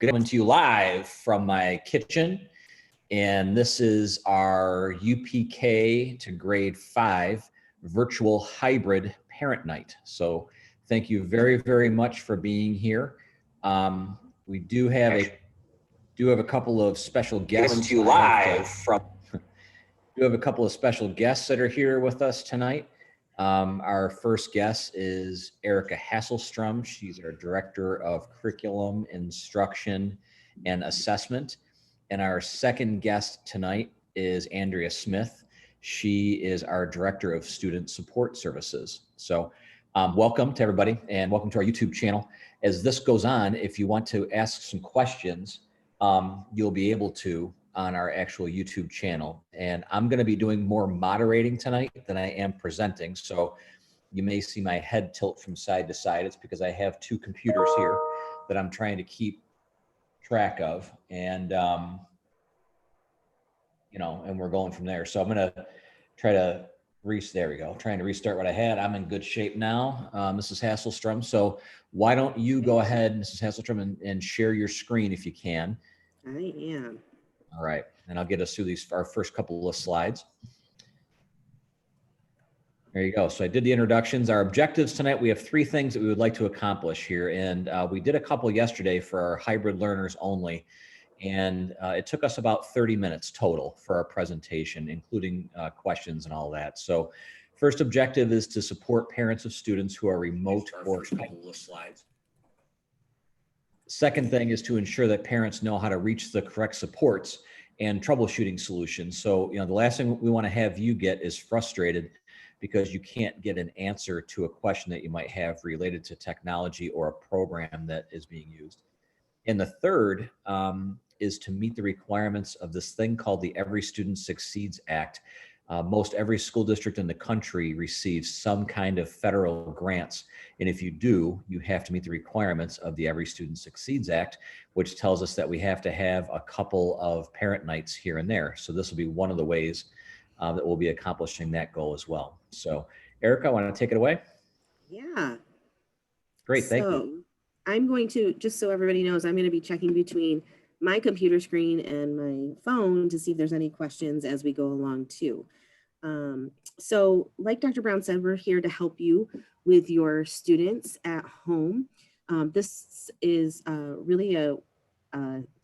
Coming to you live from my kitchen, and this is our UPK to grade 5 virtual hybrid parent night. So thank you very, very much for being here. We do have a couple of special guests. Coming to you live from. We have a couple of special guests that are here with us tonight. Our first guest is Erica Hasselstrom. She's our Director of Curriculum, Instruction, and Assessment. And our second guest tonight is Andrea Smith. She is our Director of Student Support Services. So welcome to everybody, and welcome to our YouTube channel. As this goes on, if you want to ask some questions, you'll be able to on our actual YouTube channel. And I'm going to be doing more moderating tonight than I am presenting. So you may see my head tilt from side to side. It's because I have two computers here that I'm trying to keep track of. And, and we're going from there. So I'm going to try to there we go. Trying to restart what I had. I'm in good shape now, Mrs. Hasselstrom. So why don't you go ahead, Mrs. Hasselstrom, and share your screen if you can. I am. All right, and I'll get us through our first couple of slides. There you go. So I did the introductions. Our objectives tonight, we have 3 things that we would like to accomplish here. And we did a couple yesterday for our hybrid learners only. And it took us about 30 minutes total for our presentation, including questions and all that. So first objective is to support parents of students who are remote or couple of slides. Second thing is to ensure that parents know how to reach the correct supports and troubleshooting solutions. So, the last thing we want to have you get is frustrated because you can't get an answer to a question that you might have related to technology or a program that is being used. And the third is to meet the requirements of this thing called the Every Student Succeeds Act. Most every school district in the country receives some kind of federal grants. And if you do, you have to meet the requirements of the Every Student Succeeds Act, which tells us that we have to have a couple of parent nights here and there. So this will be one of the ways that we'll be accomplishing that goal as well. So Erica, want to take it away? Yeah. Great, thank you. I'm going to, just so everybody knows, I'm going to be checking between my computer screen and my phone to see if there's any questions as we go along too. So like Dr. Brown said, we're here to help you with your students at home. This is really a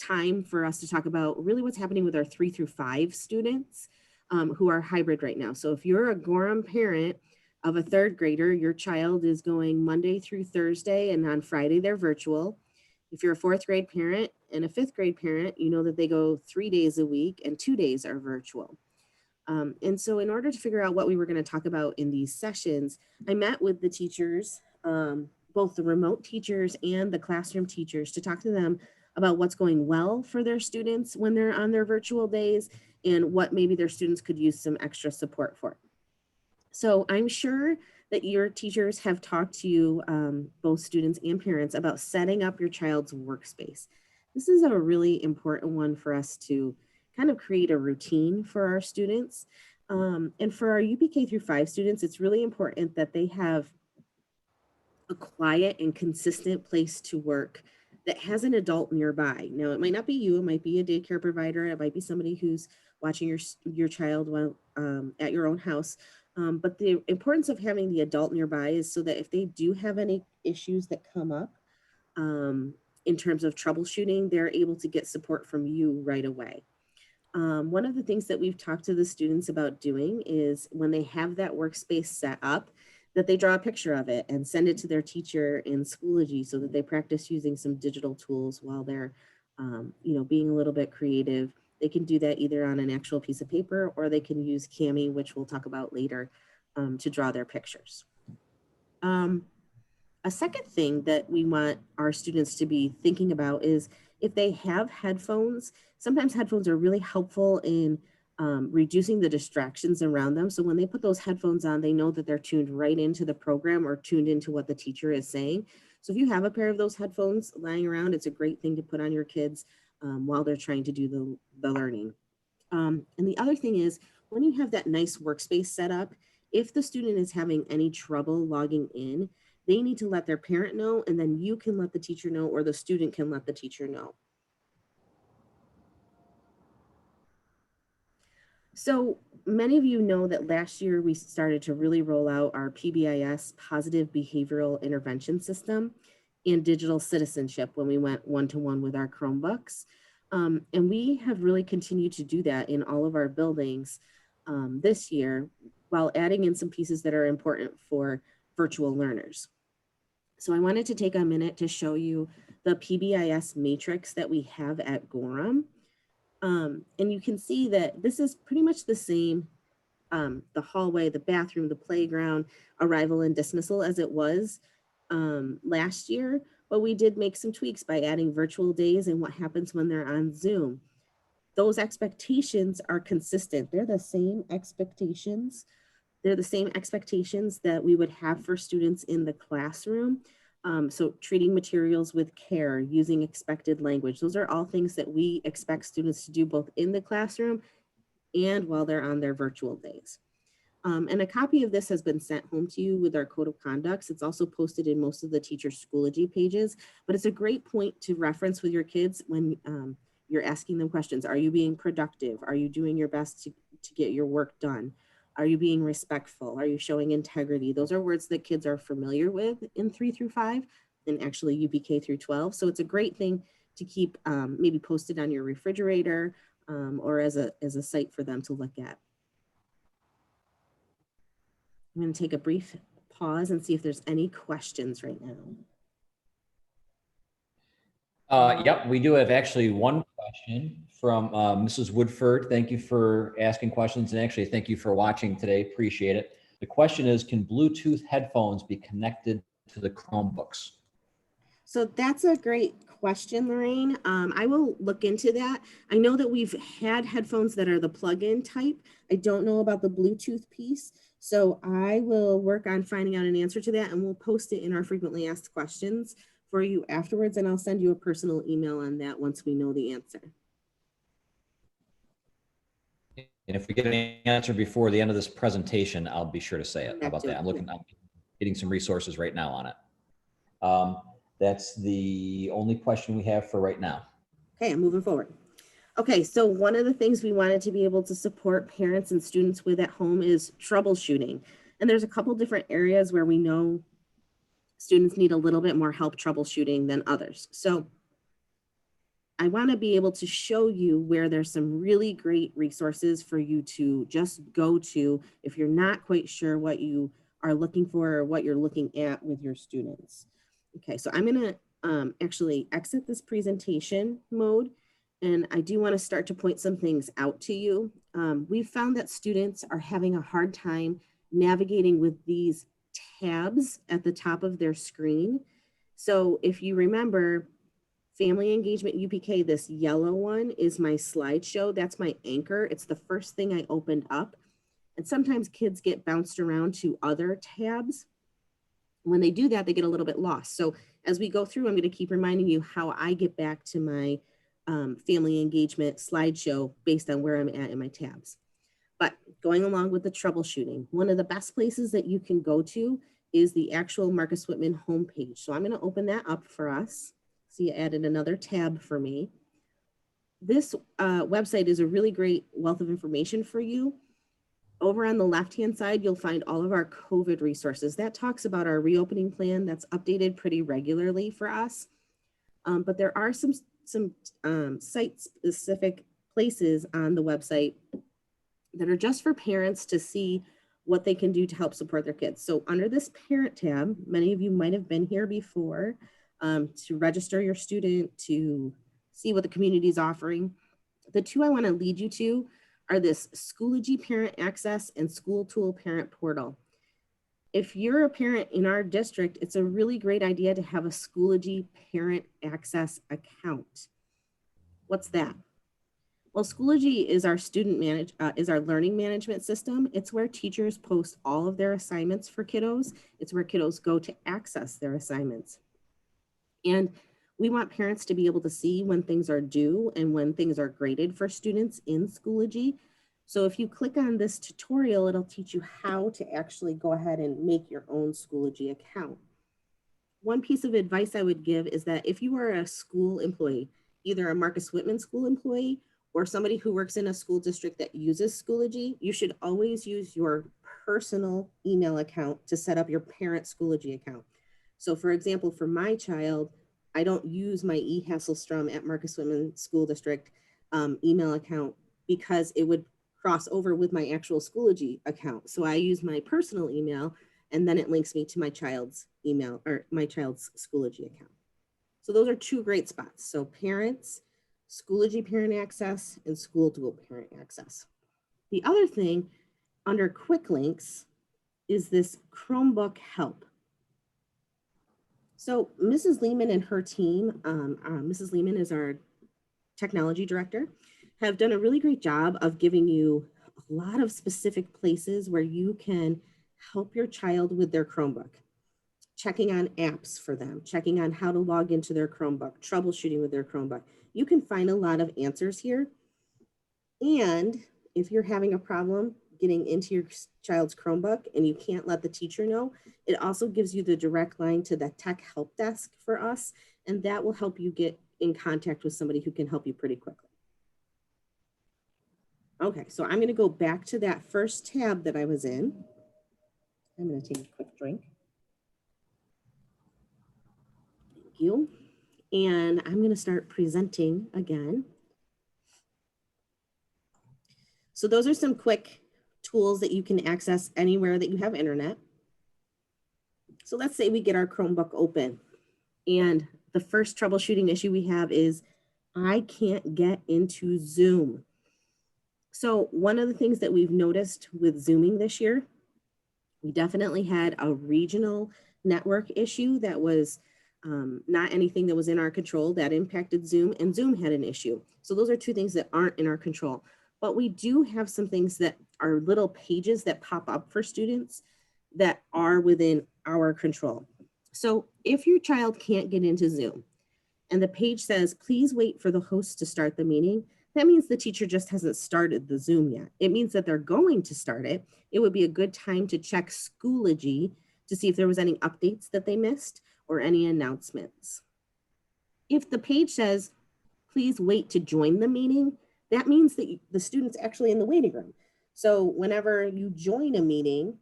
time for us to talk about really what's happening with our 3 through 5 students who are hybrid right now. So if you're a Gorham parent of a 3rd grader, your child is going Monday through Thursday, and on Friday they're virtual. If you're a 4th grade parent and a 5th grade parent, you know that they go 3 days a week and 2 days are virtual. And so in order to figure out what we were going to talk about in these sessions, I met with the teachers, both the remote teachers and the classroom teachers, to talk to them about what's going well for their students when they're on their virtual days and what maybe their students could use some extra support for. So I'm sure that your teachers have talked to you, both students and parents, about setting up your child's workspace. This is a really important one for us to kind of create a routine for our students. And for our UPK through 5 students, it's really important that they have a quiet and consistent place to work that has an adult nearby. Now, it might not be you, it might be a daycare provider, it might be somebody who's watching your child while at your own house. But the importance of having the adult nearby is so that if they do have any issues that come up in terms of troubleshooting, they're able to get support from you right away. One of the things that we've talked to the students about doing is when they have that workspace set up, that they draw a picture of it and send it to their teacher in Schoology so that they practice using some digital tools while they're, being a little bit creative. They can do that either on an actual piece of paper or they can use Cami, which we'll talk about later, to draw their pictures. A second thing that we want our students to be thinking about is if they have headphones, sometimes headphones are really helpful in reducing the distractions around them. So when they put those headphones on, they know that they're tuned right into the program or tuned into what the teacher is saying. So if you have a pair of those headphones lying around, it's a great thing to put on your kids while they're trying to do the learning. And the other thing is when you have that nice workspace set up, if the student is having any trouble logging in, they need to let their parent know, and then you can let the teacher know, or the student can let the teacher know. So many of you know that last year we started to really roll out our PBIS positive behavioral intervention system and digital citizenship when we went one-to-one with our Chromebooks. And we have really continued to do that in all of our buildings this year, while adding in some pieces that are important for virtual learners. So I wanted to take a minute to show you the PBIS matrix that we have at Gorham. And you can see that this is pretty much the same, the hallway, the bathroom, the playground, arrival and dismissal as it was last year, but we did make some tweaks by adding virtual days and what happens when they're on Zoom. Those expectations are consistent. They're the same expectations. They're the same expectations that we would have for students in the classroom. So treating materials with care, using expected language. Those are all things that we expect students to do both in the classroom and while they're on their virtual days. And a copy of this has been sent home to you with our code of conducts. It's also posted in most of the teacher Schoology pages, but it's a great point to reference with your kids when you're asking them questions. Are you being productive? Are you doing your best to get your work done? Are you being respectful? Are you showing integrity? Those are words that kids are familiar with in 3 through 5 and actually UPK through 12. So it's a great thing to keep maybe posted on your refrigerator or as a site for them to look at. I'm going to take a brief pause and see if there's any questions right now. Yep, we do have actually one question from Mrs. Woodford. Thank you for asking questions, and actually thank you for watching today. Appreciate it. The question is, can Bluetooth headphones be connected to the Chromebooks? So that's a great question, Lorraine. I will look into that. I know that we've had headphones that are the plug-in type. I don't know about the Bluetooth piece. So I will work on finding out an answer to that, and we'll post it in our frequently asked questions for you afterwards. And I'll send you a personal email on that once we know the answer. And if we get an answer before the end of this presentation, I'll be sure to say it. How about that? I'm getting some resources right now on it. That's the only question we have for right now. Okay, I'm moving forward. Okay, so one of the things we wanted to be able to support parents and students with at home is troubleshooting. And there's a couple different areas where we know students need a little bit more help troubleshooting than others. So I want to be able to show you where there's some really great resources for you to just go to if you're not quite sure what you are looking for or what you're looking at with your students. Okay, so I'm going to actually exit this presentation mode. And I do want to start to point some things out to you. We've found that students are having a hard time navigating with these tabs at the top of their screen. So if you remember, Family Engagement UPK, this yellow one is my slideshow. That's my anchor. It's the first thing I opened up. And sometimes kids get bounced around to other tabs. When they do that, they get a little bit lost. So as we go through, I'm going to keep reminding you how I get back to my family engagement slideshow based on where I'm at in my tabs. But going along with the troubleshooting, one of the best places that you can go to is the actual Marcus Whitman homepage. So I'm going to open that up for us. See, you added another tab for me. This website is a really great wealth of information for you. Over on the left-hand side, you'll find all of our COVID resources. That talks about our reopening plan that's updated pretty regularly for us. But there are some site-specific places on the website that are just for parents to see what they can do to help support their kids. So under this parent tab, many of you might have been here before to register your student, to see what the community is offering. The two I want to lead you to are this Schoology Parent Access and School Tool Parent Portal. If you're a parent in our district, it's a really great idea to have a Schoology Parent Access account. What's that? Well, Schoology is our learning management system. It's where teachers post all of their assignments for kiddos. It's where kiddos go to access their assignments. And we want parents to be able to see when things are due and when things are graded for students in Schoology. So if you click on this tutorial, it'll teach you how to actually go ahead and make your own Schoology account. One piece of advice I would give is that if you are a school employee, either a Marcus Whitman school employee or somebody who works in a school district that uses Schoology, you should always use your personal email account to set up your parent Schoology account. So for example, for my child, I don't use my Hasselstrom at Marcus Whitman School District email account because it would cross over with my actual Schoology account. So I use my personal email, and then it links me to my child's email or my child's Schoology account. So those are two great spots. So parents, Schoology parent access, and school dual parent access. The other thing under quick links is this Chromebook help. So Mrs. Lehman and her team, Mrs. Lehman is our technology director, have done a really great job of giving you a lot of specific places where you can help your child with their Chromebook, checking on apps for them, checking on how to log into their Chromebook, troubleshooting with their Chromebook. You can find a lot of answers here. And if you're having a problem getting into your child's Chromebook and you can't let the teacher know, it also gives you the direct line to the tech help desk for us, and that will help you get in contact with somebody who can help you pretty quickly. Okay, so I'm going to go back to that first tab that I was in. I'm going to take a quick drink. Thank you. And I'm going to start presenting again. So those are some quick tools that you can access anywhere that you have internet. So let's say we get our Chromebook open, and the first troubleshooting issue we have is I can't get into Zoom. So one of the things that we've noticed with Zooming this year, we definitely had a regional network issue that was not anything that was in our control that impacted Zoom, and Zoom had an issue. So those are two things that aren't in our control. But we do have some things that are little pages that pop up for students that are within our control. So if your child can't get into Zoom and the page says, please wait for the host to start the meeting, that means the teacher just hasn't started the Zoom yet. It means that they're going to start it. It would be a good time to check Schoology to see if there was any updates that they missed or any announcements. If the page says, please wait to join the meeting, that means that the student's actually in the waiting room. So whenever you join a meeting,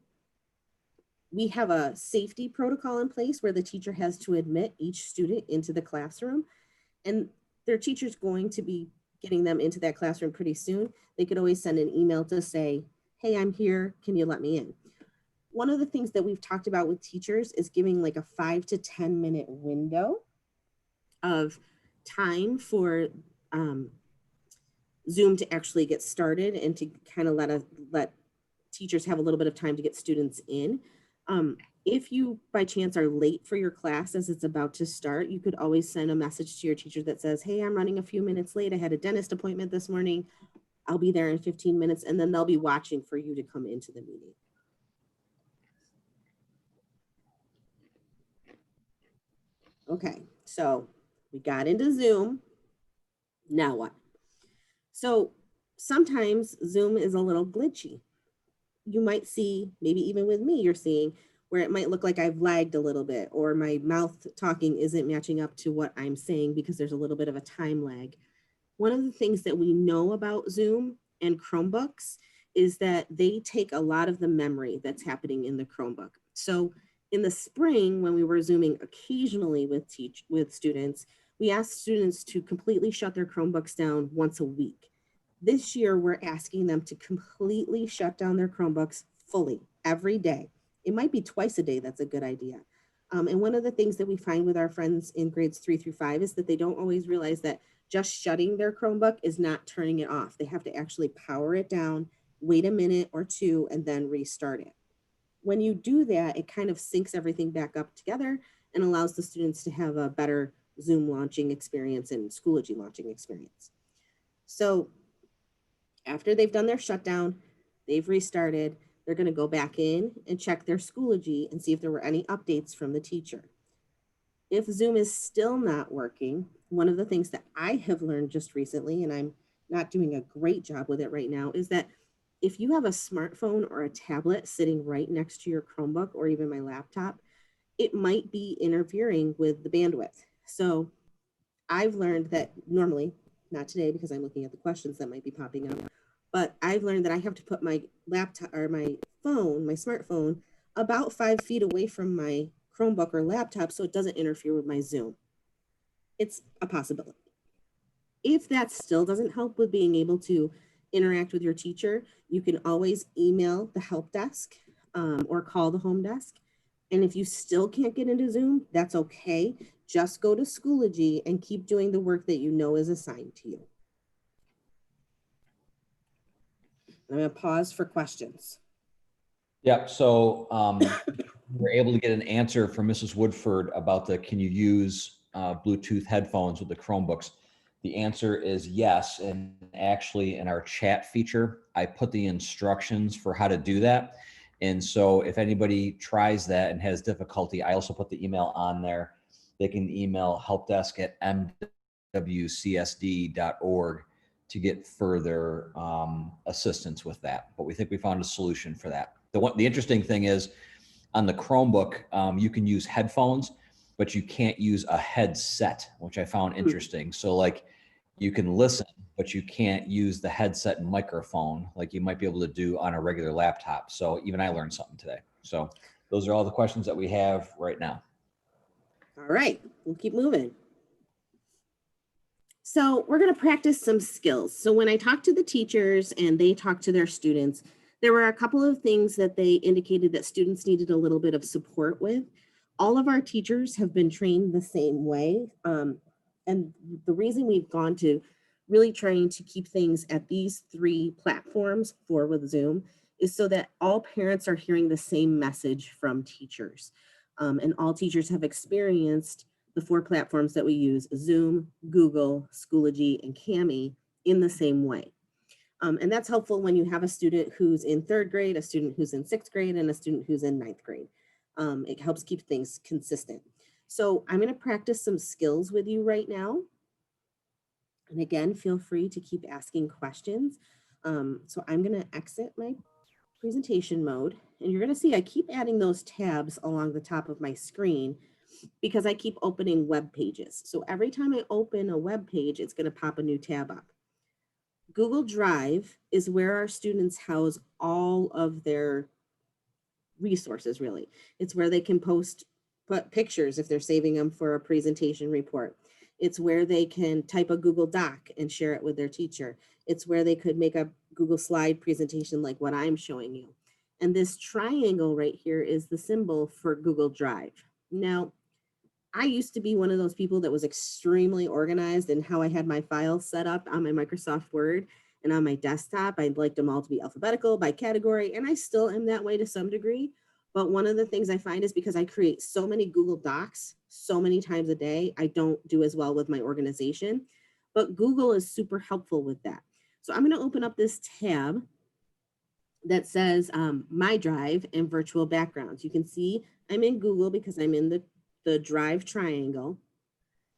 we have a safety protocol in place where the teacher has to admit each student into the classroom, and their teacher's going to be getting them into that classroom pretty soon. They could always send an email to say, hey, I'm here, can you let me in? One of the things that we've talked about with teachers is giving like a 5 to 10 minute window of time for Zoom to actually get started and to kind of let teachers have a little bit of time to get students in. If you by chance are late for your class as it's about to start, you could always send a message to your teacher that says, hey, I'm running a few minutes late. I had a dentist appointment this morning. I'll be there in 15 minutes, and then they'll be watching for you to come into the meeting. Okay, so we got into Zoom. Now what? So sometimes Zoom is a little glitchy. You might see, maybe even with me, you're seeing where it might look like I've lagged a little bit, or my mouth talking isn't matching up to what I'm saying because there's a little bit of a time lag. One of the things that we know about Zoom and Chromebooks is that they take a lot of the memory that's happening in the Chromebook. So in the spring, when we were Zooming occasionally with students, we asked students to completely shut their Chromebooks down once a week. This year, we're asking them to completely shut down their Chromebooks fully every day. It might be twice a day. That's a good idea. And one of the things that we find with our friends in grades 3 through 5 is that they don't always realize that just shutting their Chromebook is not turning it off. They have to actually power it down, wait a minute or two, and then restart it. When you do that, it kind of syncs everything back up together and allows the students to have a better Zoom launching experience and Schoology launching experience. So after they've done their shutdown, they've restarted, they're going to go back in and check their Schoology and see if there were any updates from the teacher. If Zoom is still not working, one of the things that I have learned just recently, and I'm not doing a great job with it right now, is that if you have a smartphone or a tablet sitting right next to your Chromebook or even my laptop, it might be interfering with the bandwidth. So I've learned that normally not today because I'm looking at the questions that might be popping up, but I've learned that I have to put my laptop or my phone, my smartphone, about 5 feet away from my Chromebook or laptop so it doesn't interfere with my Zoom. It's a possibility. If that still doesn't help with being able to interact with your teacher, you can always email the help desk or call the home desk. And if you still can't get into Zoom, that's okay. Just go to Schoology and keep doing the work that you know is assigned to you. I'm going to pause for questions. Yeah, so we're able to get an answer from Mrs. Woodford about the, can you use Bluetooth headphones with the Chromebooks? The answer is yes. And actually in our chat feature, I put the instructions for how to do that. And so if anybody tries that and has difficulty, I also put the email on there. They can email helpdesk@mwcsd.org to get further assistance with that. But we think we found a solution for that. The interesting thing is on the Chromebook, you can use headphones, but you can't use a headset, which I found interesting. So like you can listen, but you can't use the headset and microphone like you might be able to do on a regular laptop. So even I learned something today. So those are all the questions that we have right now. All right, we'll keep moving. So we're going to practice some skills. So when I talked to the teachers and they talked to their students, there were a couple of things that they indicated that students needed a little bit of support with. All of our teachers have been trained the same way. And the reason we've gone to really trying to keep things at these 3 platforms for with Zoom is so that all parents are hearing the same message from teachers. And all teachers have experienced the 4 platforms that we use, Zoom, Google, Schoology, and Kami, in the same way. And that's helpful when you have a student who's in 3rd grade, a student who's in 6th grade, and a student who's in 9th grade. It helps keep things consistent. So I'm going to practice some skills with you right now. And again, feel free to keep asking questions. So I'm going to exit my presentation mode. And you're going to see I keep adding those tabs along the top of my screen because I keep opening web pages. So every time I open a web page, it's going to pop a new tab up. Google Drive is where our students house all of their resources, really. It's where they can put pictures if they're saving them for a presentation report. It's where they can type a Google Doc and share it with their teacher. It's where they could make a Google slide presentation like what I'm showing you. And this triangle right here is the symbol for Google Drive. Now, I used to be one of those people that was extremely organized in how I had my files set up on my Microsoft Word and on my desktop. I'd like them all to be alphabetical by category, and I still am that way to some degree. But one of the things I find is because I create so many Google Docs so many times a day, I don't do as well with my organization. But Google is super helpful with that. So I'm going to open up this tab that says My Drive and Virtual Backgrounds. You can see I'm in Google because I'm in the Drive triangle.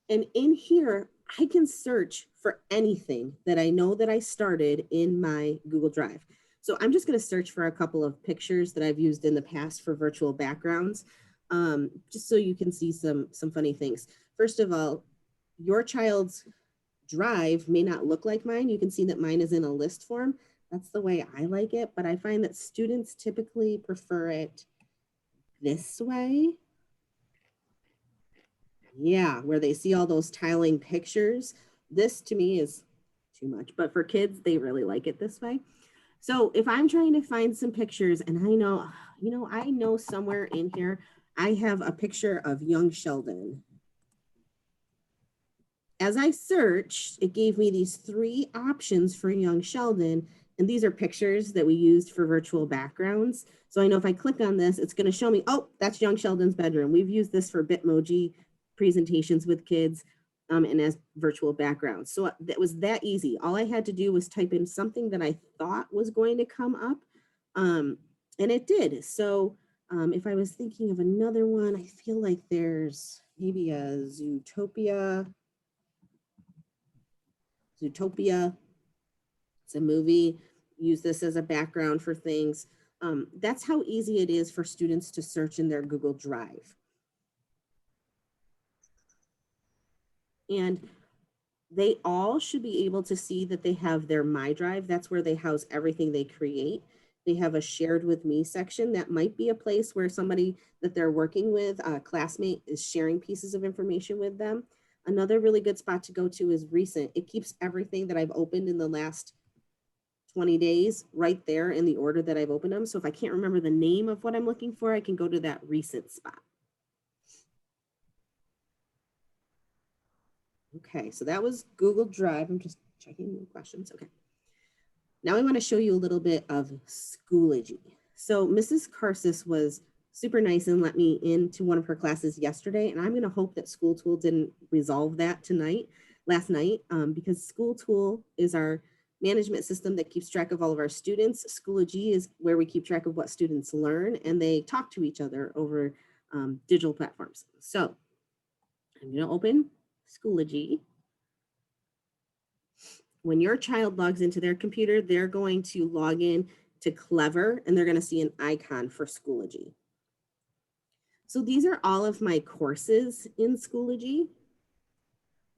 And in here, I can search for anything that I know that I started in my Google Drive. So I'm just going to search for a couple of pictures that I've used in the past for virtual backgrounds, just so you can see some funny things. First of all, your child's Drive may not look like mine. You can see that mine is in a list form. That's the way I like it, but I find that students typically prefer it this way. Yeah, where they see all those tiling pictures. This to me is too much, but for kids, they really like it this way. So if I'm trying to find some pictures and I know somewhere in here, I have a picture of young Sheldon. As I searched, it gave me these 3 options for young Sheldon. And these are pictures that we used for virtual backgrounds. So I know if I click on this, it's going to show me, oh, that's young Sheldon's bedroom. We've used this for Bitmoji presentations with kids and as virtual backgrounds. So that was that easy. All I had to do was type in something that I thought was going to come up. And it did. So if I was thinking of another one, I feel like there's maybe a Zootopia. It's a movie. Use this as a background for things. That's how easy it is for students to search in their Google Drive. And They all should be able to see that they have their My Drive. That's where they house everything they create. They have a shared with me section. That might be a place where somebody that they're working with, a classmate, is sharing pieces of information with them. Another really good spot to go to is recent. It keeps everything that I've opened in the last 20 days right there in the order that I've opened them. So if I can't remember the name of what I'm looking for, I can go to that recent spot. Okay, so that was Google Drive. I'm just checking the questions. Okay. Now I want to show you a little bit of Schoology. So Mrs. Karsis was super nice and let me into one of her classes yesterday, and I'm going to hope that School Tool didn't resolve that last night, because School Tool is our management system that keeps track of all of our students. Schoology is where we keep track of what students learn, and they talk to each other over digital platforms. So I'm going to open Schoology. When your child logs into their computer, they're going to log in to Clever, and they're going to see an icon for Schoology. So these are all of my courses in Schoology.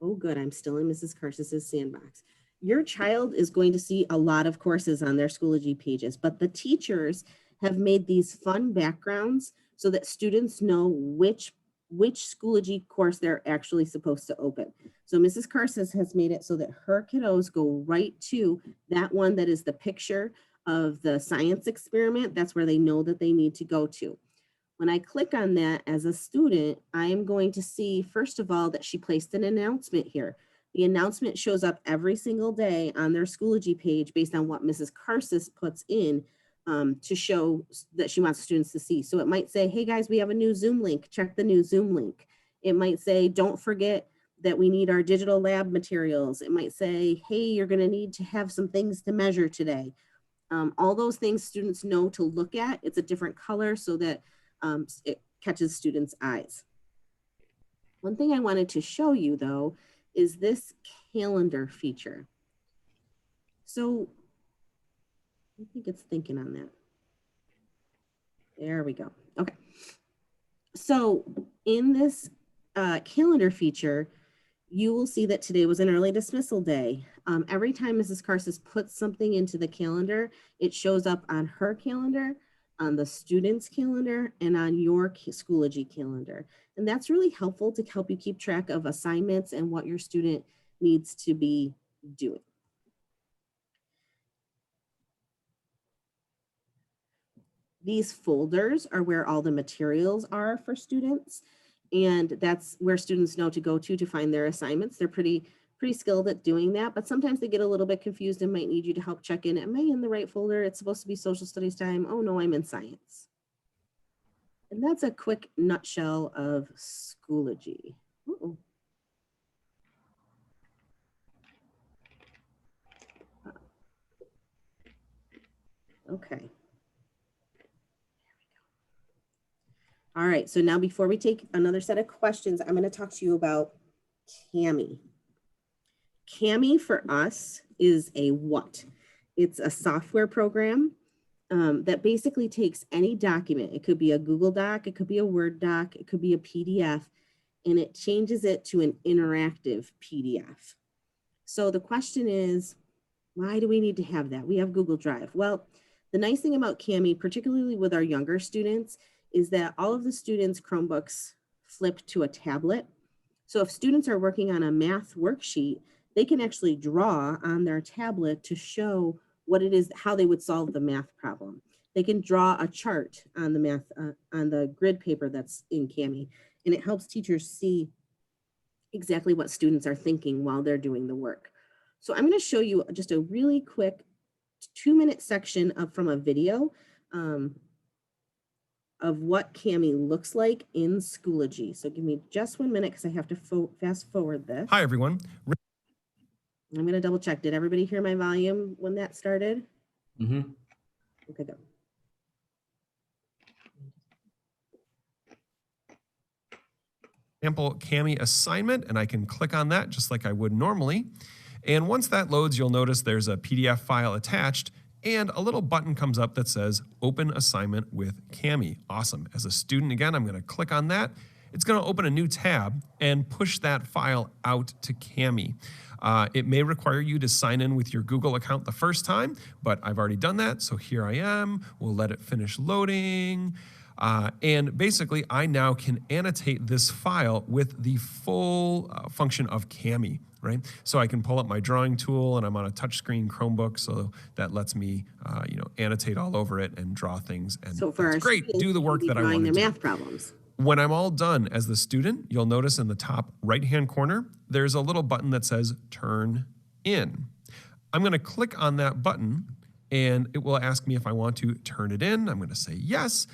Oh, good. I'm still in Mrs. Karsis's sandbox. Your child is going to see a lot of courses on their Schoology pages, but the teachers have made these fun backgrounds so that students know which Schoology course they're actually supposed to open. So Mrs. Karsis has made it so that her kiddos go right to that one that is the picture of the science experiment. That's where they know that they need to go to. When I click on that as a student, I am going to see, first of all, that she placed an announcement here. The announcement shows up every single day on their Schoology page based on what Mrs. Karsis puts in to show that she wants students to see. So it might say, hey guys, we have a new Zoom link, check the new Zoom link. It might say, don't forget that we need our digital lab materials. It might say, hey, you're gonna need to have some things to measure today. All those things students know to look at. It's a different color so that it catches students' eyes. One thing I wanted to show you though, is this calendar feature. So I think it's thinking on that. There we go. Okay. So in this calendar feature, you will see that today was an early dismissal day. Every time Mrs. Karsis puts something into the calendar, it shows up on her calendar, on the student's calendar, and on your Schoology calendar. And that's really helpful to help you keep track of assignments and what your student needs to be doing. These folders are where all the materials are for students. And that's where students know to go to find their assignments. They're pretty skilled at doing that, but sometimes they get a little bit confused and might need you to help check in. Am I in the right folder? It's supposed to be social studies time. Oh no, I'm in science. And that's a quick nutshell of Schoology. Uh-oh. Okay. All right, so now before we take another set of questions, I'm going to talk to you about Cami. Cami for us is a what? It's a software program that basically takes any document. It could be a Google Doc, it could be a Word doc, it could be a PDF, and it changes it to an interactive PDF. So the question is, why do we need to have that? We have Google Drive. Well, the nice thing about Cami, particularly with our younger students, is that all of the students' Chromebooks flip to a tablet. So if students are working on a math worksheet, they can actually draw on their tablet to show what it is, how they would solve the math problem. They can draw a chart on the math, on the grid paper that's in Cami, and it helps teachers see exactly what students are thinking while they're doing the work. So I'm going to show you just a really quick 2-minute section from a video of what Cami looks like in Schoology. So give me just 1 minute because I have to fast forward this. Hi, everyone. I'm going to double check. Did everybody hear my volume when that started? Mm-hmm. Okay, go. Sample Cami assignment, and I can click on that just like I would normally. And once that loads, you'll notice there's a PDF file attached and a little button comes up that says Open Assignment with Cami. Awesome. As a student, again, I'm going to click on that. it's going to open a new tab and push that file out to Cami. It may require you to sign in with your Google account the first time, but I've already done that. So here I am. We'll let it finish loading. And basically, I now can annotate this file with the full function of Cami, right? So I can pull up my drawing tool, and I'm on a touchscreen Chromebook, so that lets me, annotate all over it and draw things. And So for it's great. Do the work that I want to do. Math problems. When I'm all done as the student, you'll notice in the top right-hand corner, there's a little button that says Turn In. I'm going to click on that button, and it will ask me if I want to turn it in. I'm going to say yes.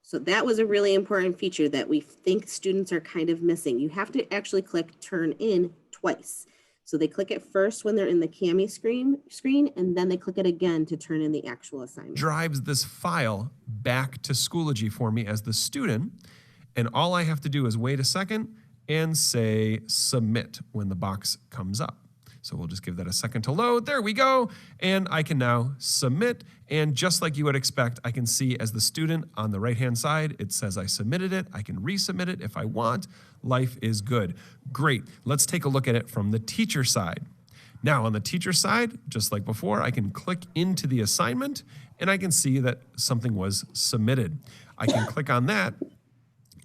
So that was a really important feature that we think students are kind of missing. You have to actually click Turn In twice. So they click it first when they're in the Cami screen, and then they click it again to turn in the actual assignment. Drives this file back to Schoology for me as the student, and all I have to do is wait a second and say submit when the box comes up. So we'll just give that a second to load. There we go. And I can now submit. And just like you would expect, I can see as the student on the right-hand side, it says I submitted it. I can resubmit it if I want. Life is good. Great. Let's take a look at it from the teacher side. Now on the teacher side, just like before, I can click into the assignment and I can see that something was submitted. I can click on that,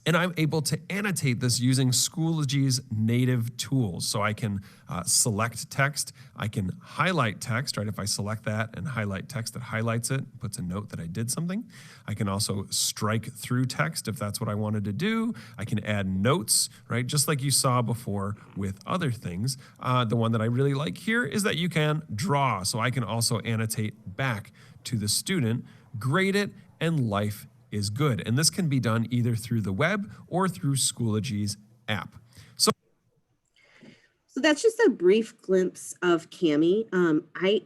and I'm able to annotate this using Schoology's native tools. So I can select text, I can highlight text, right? If I select that and highlight text, it highlights it, puts a note that I did something. I can also strike through text if that's what I wanted to do. I can add notes, right? Just like you saw before with other things. The one that I really like here is that you can draw. So I can also annotate back to the student, grade it, and life is good. And this can be done either through the web or through Schoology's app. So that's just a brief glimpse of Cami.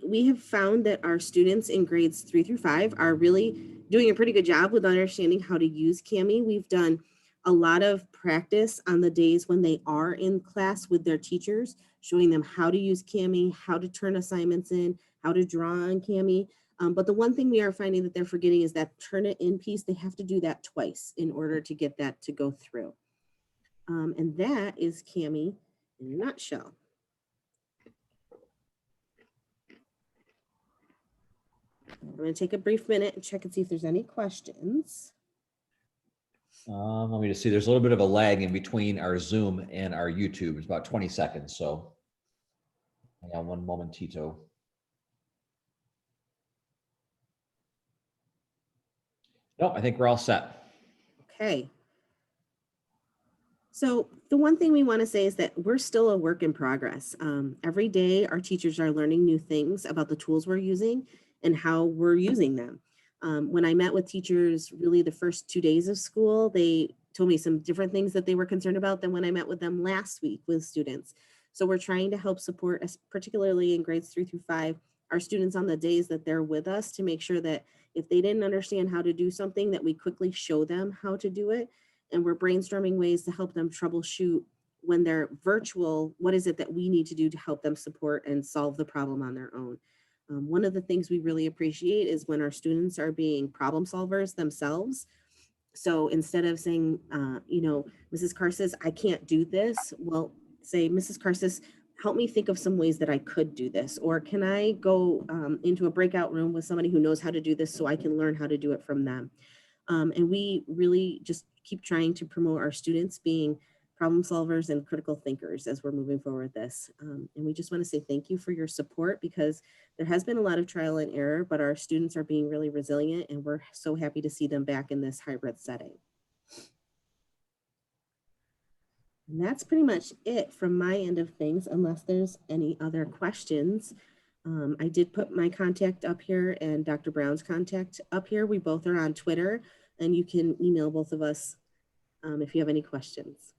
We have found that our students in grades 3 through 5 are really doing a pretty good job with understanding how to use Cami. We've done a lot of practice on the days when they are in class with their teachers, showing them how to use Cami, how to turn assignments in, how to draw on Cami. But the one thing we are finding that they're forgetting is that turn it in piece. They have to do that twice in order to get that to go through. And that is Cami in a nutshell. I'm going to take a brief minute and check and see if there's any questions. Let me just see. There's a little bit of a lag in between our Zoom and our YouTube. It's about 20 seconds. So hang on one moment, Tito. No, I think we're all set. Okay. So the one thing we want to say is that we're still a work in progress. Every day, our teachers are learning new things about the tools we're using and how we're using them. When I met with teachers really the first 2 days of school, they told me some different things that they were concerned about than when I met with them last week with students. So we're trying to help support, particularly in grades 3 through 5, our students on the days that they're with us to make sure that if they didn't understand how to do something, that we quickly show them how to do it. And we're brainstorming ways to help them troubleshoot when they're virtual. What is it that we need to do to help them support and solve the problem on their own? One of the things we really appreciate is when our students are being problem solvers themselves. So instead of saying, Mrs. Karsis, I can't do this. Well, say, Mrs. Karsis, help me think of some ways that I could do this. Or can I go into a breakout room with somebody who knows how to do this so I can learn how to do it from them? And we really just keep trying to promote our students being problem solvers and critical thinkers as we're moving forward with this. And we just want to say thank you for your support, because there has been a lot of trial and error, but our students are being really resilient, and we're so happy to see them back in this hybrid setting. And that's pretty much it from my end of things, unless there's any other questions. I did put my contact up here and Dr. Brown's contact up here. We both are on Twitter, and you can email both of us if you have any questions.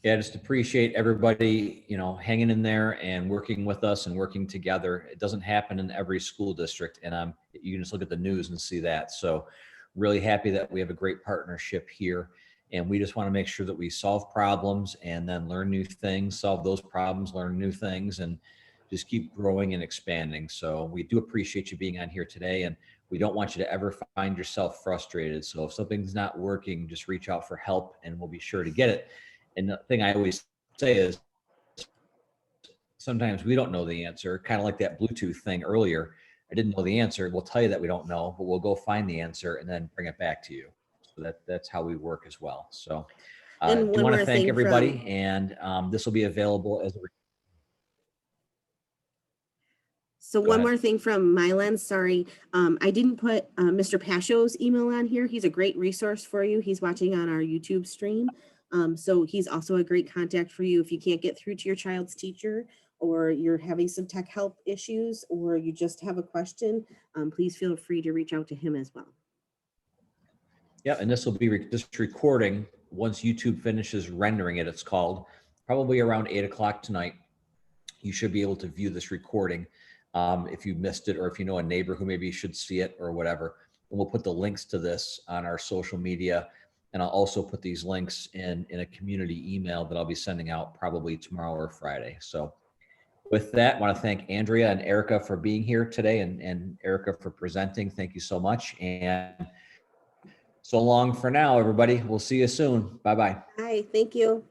Yeah, just appreciate everybody, hanging in there and working with us and working together. It doesn't happen in every school district, and you can just look at the news and see that. So really happy that we have a great partnership here, and we just want to make sure that we solve problems and then learn new things, solve those problems, learn new things, and just keep growing and expanding. So we do appreciate you being on here today, and We don't want you to ever find yourself frustrated. So if something's not working, just reach out for help and we'll be sure to get it. And the thing I always say is sometimes we don't know the answer, kind of like that Bluetooth thing earlier. I didn't know the answer. We'll tell you that we don't know, but we'll go find the answer and then bring it back to you. So that's how we work as well. So And do one want to more thank thing everybody, from- and this will be available as a So Go one ahead. more thing from my lens, sorry. I didn't put Mr. Pasho's email on here. He's a great resource for you. He's watching on our YouTube stream. So he's also a great contact for you if you can't get through to your child's teacher, or you're having some tech help issues, or you just have a question. Please feel free to reach out to him as well. Yeah, and this will be this recording once YouTube finishes rendering it. It's called probably around 8 o'clock tonight. You should be able to view this recording if you missed it, or if you know a neighbor who maybe should see it or whatever. And we'll put the links to this on our social media, and I'll also put these links in a community email that I'll be sending out probably tomorrow or Friday. So with that, I want to thank Andrea and Erica for being here today, and Erica for presenting. Thank you so much. And so long for now, everybody. We'll see you soon. Bye-bye. Hi, thank you.